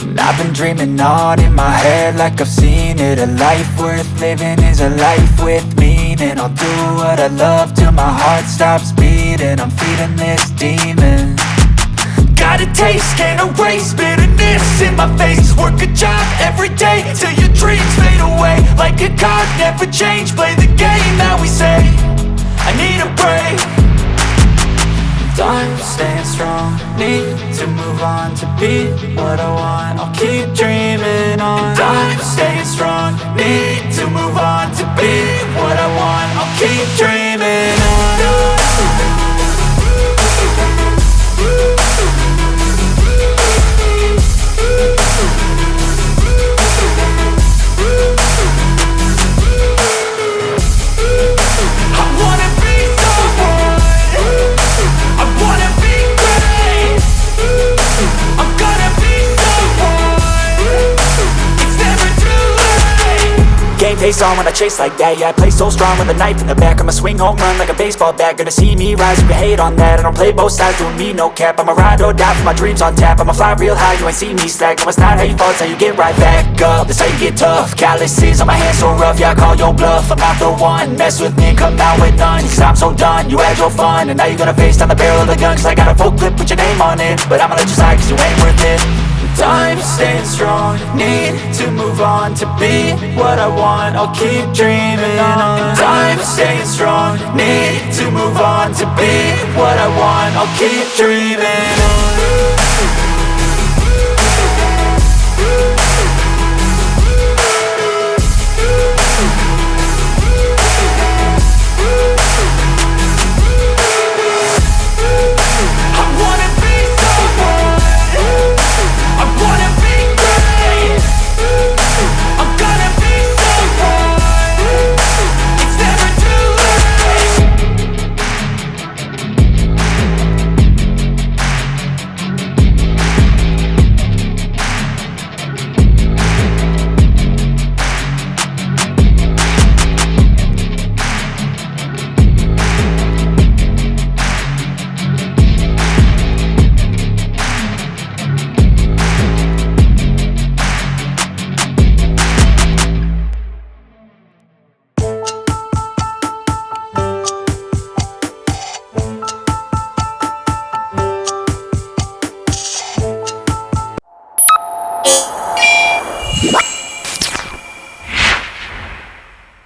And I've been dreaming on in my head like I've seen it. A life worth living is a life with meaning. I'll do what I love till my heart stops beating. I'm feeding this demon. Got a taste, can't erase bitterness in my face. Work a job every day till your dreams fade away. Like a card, never change, play the game that we say. I need a break. I'm staying strong, need to move on to be what I want. I'll keep dreaming on. I'm staying strong, need to move on to be what I want. I'll keep dreaming on. Face on when I chase like that. Yeah, I play so strong with a knife in the back. I'ma swing home run like a baseball bat. Gonna see me rise, you can hate on that. I don't play both sides, doing me no cap. I'ma ride or die for my dreams on tap. I'ma fly real high, you ain't see me slack. No, it's not how you fall, it's how you get right back up. That's how you get tough. Calluses on my hands so rough, yeah, I call your bluff. I'm not the one, mess with me and come out with none. Cause I'm so done, you had your fun. And now you're gonna face down the barrel of the gun. Cause I got a full clip with your name on it. But I'ma let you slide cause you ain't worth it. I'm staying strong, need to move on to be what I want. I'll keep dreaming on. I'm staying strong, need to move on to be what I want. I'll keep dreaming on.